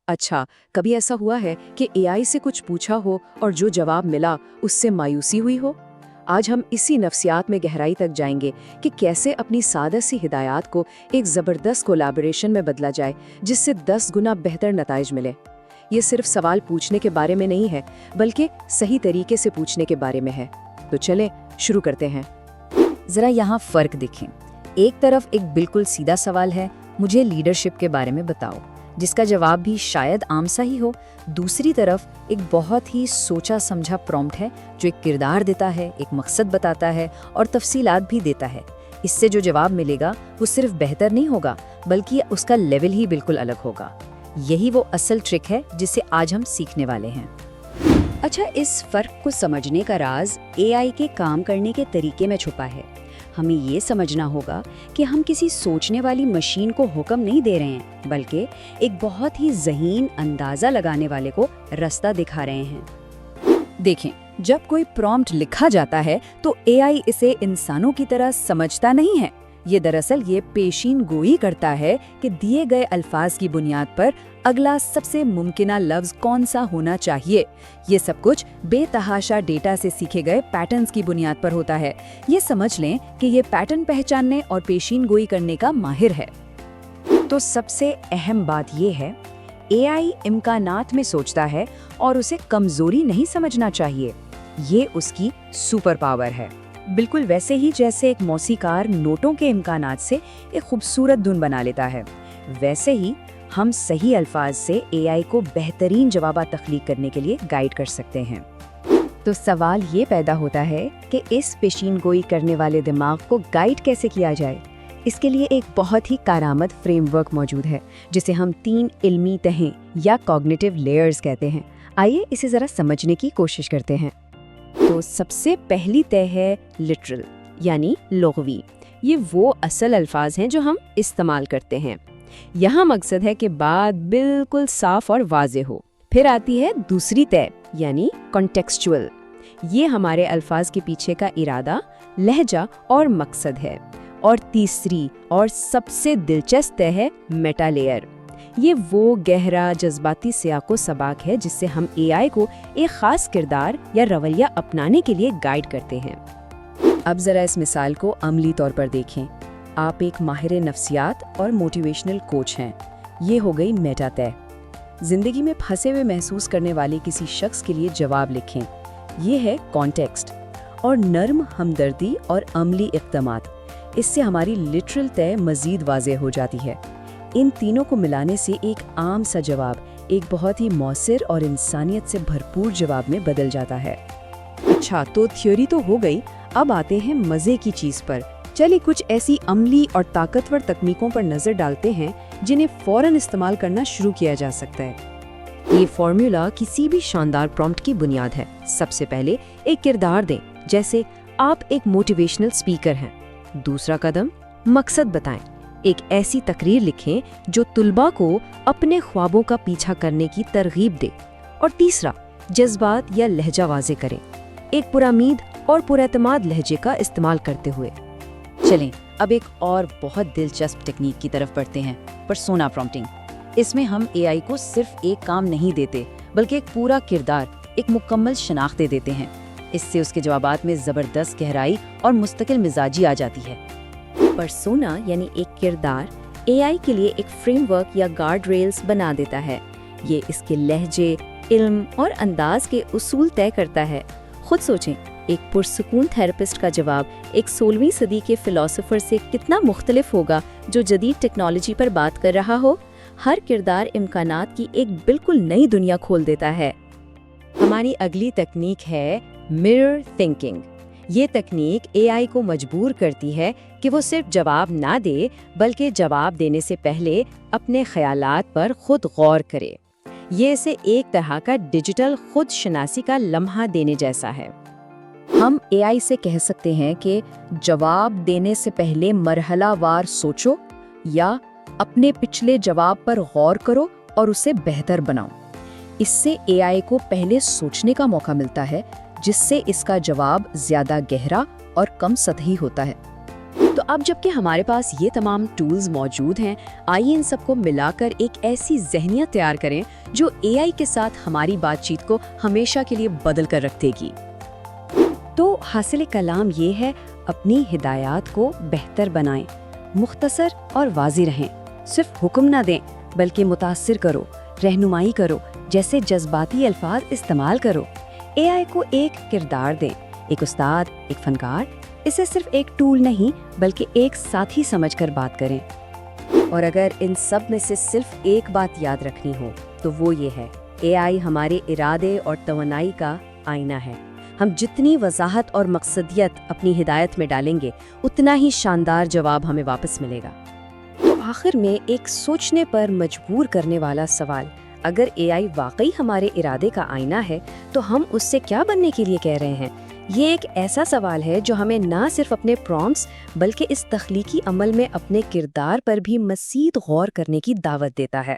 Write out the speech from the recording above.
अच्छा, कभी ऐसा हुआ है कि एआई से कुछ पूछा हो और जो जवाब मिला उससे मायूसी हुई हो? आज हम इसी नफ्सियात में गहराई तक जाएंगे कि कैसे अपनी सादा सी हिदायत को एक ज़बरदस्त कोलैबोरेशन में बदला जाए जिससे 10 गुना बेहतर नताइज मिले। ये सिर्फ सवाल पूछने के बारे में नहीं है, बल्कि सही तरीके से पूछने के बारे में है। तो चलें शुरू करते हैं। जरा यहाँ फर्क देखें। एक तरफ एक बिल्कुल सीधा सवाल है, मुझे लीडरशिप के बारे में बताओ, जिसका जवाब भी शायद आम सा ही हो। दूसरी तरफ एक बहुत ही सोचा समझा प्रॉम्प्ट है जो एक किरदार देता है, एक मकसद बताता है और तफसीलात भी देता है। इससे जो जवाब मिलेगा वो सिर्फ बेहतर नहीं होगा, बल्कि उसका लेवल ही बिल्कुल अलग होगा। यही वो असल ट्रिक है जिसे आज हम सीखने वाले हैं। अच्छा, इस फर्क को समझने का राज एआई के काम करने के तरीके में छुपा है। हमें ये समझना होगा कि हम किसी सोचने वाली मशीन को हुक्म नहीं दे रहे हैं, बल्कि एक बहुत ही ज़हीन अंदाज़ा लगाने वाले को रास्ता दिखा रहे हैं। देखें, जब कोई प्रॉम्प्ट लिखा जाता है तो एआई इसे इंसानों की तरह समझता नहीं है। ये दरअसल ये पेशीन गोई करता है कि दिए गए अल्फाज की बुनियाद पर अगला सबसे मुमकिना लफ्ज कौन सा होना चाहिए। ये सब कुछ बेतहाशा डेटा से सीखे गए पैटर्न्स की बुनियाद पर होता है। ये समझ लें कि ये पैटर्न पहचानने और पेशीन गोई करने का माहिर है। तो सबसे अहम बात ये है, एआई इम्कानात में सोचता है और उसे कमजोरी नहीं समझना चाहिए। ये उसकी सुपर पावर है। बिल्कुल वैसे ही जैसे एक मौसीकार नोटों के इम्कानात से एक खूबसूरत धुन बना लेता है, वैसे ही हम सही अल्फाज से एआई को बेहतरीन जवाब तख्लीक करने के लिए गाइड कर सकते हैं। तो सवाल ये पैदा होता है कि इस पेशीन गोई करने वाले दिमाग को गाइड कैसे किया जाए। इसके लिए एक बहुत ही कारआमद फ्रेमवर्क मौजूद है जिसे हम 3 इल्मी तहें या कॉग्निटिव लेयर्स कहते हैं। आइए इसे ज़रा समझने की कोशिश करते हैं। तो सबसे पहली तय है लिटरल यानी लुग़वी। ये वो असल अल्फाज हैं जो हम इस्तेमाल करते हैं। यहाँ मकसद है कि बात बिल्कुल साफ और वाज़ेह हो। फिर आती है दूसरी तय यानी कॉन्टेक्सचुअल। ये हमारे अल्फाज के पीछे का इरादा, लहजा और मकसद है। और तीसरी और सबसे दिलचस्प तय है मेटा लेयर। ये वो गहरा जज्बाती सियाको सबाक है जिससे हम एआई को एक खास किरदार या रवैया अपनाने के लिए गाइड करते हैं। अब जरा इस मिसाल को अमली तौर पर देखें। आप एक माहिर नफ्सियात और मोटिवेशनल कोच हैं। ये हो गई मेटा तय। जिंदगी में फंसे हुए महसूस करने वाले किसी शख्स के लिए जवाब लिखें। ये है कॉन्टेक्स्ट। और नर्म हमदर्दी और अमली इक़दामात, इससे हमारी लिटरल तय मज़ीद वाज़ेह हो जाती है। इन तीनों को मिलाने से एक आम सा जवाब एक बहुत ही मौसर और इंसानियत से भरपूर जवाब में बदल जाता है। अच्छा, तो थ्योरी तो हो गई, अब आते हैं मज़े की चीज़ पर। चलिए कुछ ऐसी अमली और ताकतवर तकनीकों पर नज़र डालते हैं जिन्हें फ़ौरन इस्तेमाल करना शुरू किया जा सकता है। ये फॉर्मूला किसी भी शानदार प्रॉम्प्ट की बुनियाद है। सबसे पहले एक किरदार दें, जैसे आप एक मोटिवेशनल स्पीकर हैं। दूसरा कदम, मकसद बताएं। एक ऐसी तकरीर लिखें जो तुलबा को अपने ख्वाबों का पीछा करने की तरगीब दे। और तीसरा, जज्बात या लहजा वाज़े करें, एक पुरामीद और पुरएतमाद लहजे का इस्तेमाल करते हुए। चलें, अब एक और बहुत दिलचस्प टेक्निक की तरफ बढ़ते हैं, पर्सोना प्रॉम्प्टिंग। इसमें हम एआई को सिर्फ एक काम नहीं देते, बल्कि एक पूरा किरदार, एक मुकम्मल शनाख्तें देते हैं। इससे उसके जवाबात में ज़बरदस्त गहराई और मुस्तकिल मिजाजी आ जाती है। पर्सोना यानी एक किरदार एआई के लिए एक फ्रेमवर्क या गार्ड रेल्स बना देता है। ये इसके लहजे, इल्म और अंदाज के उसूल तय करता है। खुद सोचें, एक पुरसुकून थेरेपिस्ट का जवाब एक 16वीं सदी के फिलोसोफर से कितना मुख्तलिफ होगा जो जदीद टेक्नोलॉजी पर बात कर रहा हो। हर किरदार इम्कानात की एक बिल्कुल नई दुनिया खोल देता है। हमारी अगली तकनीक है मिरर थिंकिंग। ये तकनीक एआई को मजबूर करती है कि वो सिर्फ जवाब ना दे, बल्कि जवाब देने से पहले अपने ख्यालात पर खुद गौर करे। ये इसे एक तरह का डिजिटल खुद शनासी का लम्हा देने जैसा है। हम एआई से कह सकते हैं कि जवाब देने से पहले मरहलावार सोचो या अपने पिछले जवाब पर गौर करो और उसे बेहतर बनाओ। इससे एआई को पहले सोचने का मौका मिलता है, जिससे इसका जवाब ज्यादा गहरा और कम सतही होता है। तो اب جبکہ ہمارے پاس یہ تمام ٹولز موجود ہیں، آئیے ان سب کو ملا کر ایک ایسی ذہنیت تیار کریں جو اے آئی کے ساتھ ہماری بات چیت کو ہمیشہ کے لیے بدل کر رکھ دے گی۔ تو حاصل کلام یہ ہے، اپنی ہدایات کو بہتر بنائیں، مختصر اور واضح رہیں، صرف حکم نہ دیں بلکہ متاثر کرو، رہنمائی کرو، جیسے جذباتی الفاظ استعمال کرو۔ اے آئی کو ایک کردار دیں، ایک استاد، ایک فنکار، اسے صرف ایک ٹول نہیں بلکہ ایک ساتھی سمجھ کر بات کریں۔ اور اگر ان سب میں سے صرف ایک بات یاد رکھنی ہو تو وہ یہ ہے، اے آئی ہمارے ارادے اور توانائی کا آئینہ ہے۔ ہم جتنی وضاحت اور مقصدیت اپنی ہدایت میں ڈالیں گے، اتنا ہی شاندار جواب ہمیں واپس ملے گا۔ تو آخر میں ایک سوچنے پر مجبور کرنے والا سوال، اگر اے آئی واقعی ہمارے ارادے کا آئینہ ہے تو ہم اس سے کیا بننے کے لیے کہہ رہے ہیں؟ یہ ایک ایسا سوال ہے جو ہمیں نہ صرف اپنے پرومپٹس بلکہ اس تخلیقی عمل میں اپنے کردار پر بھی مزید غور کرنے کی دعوت دیتا ہے۔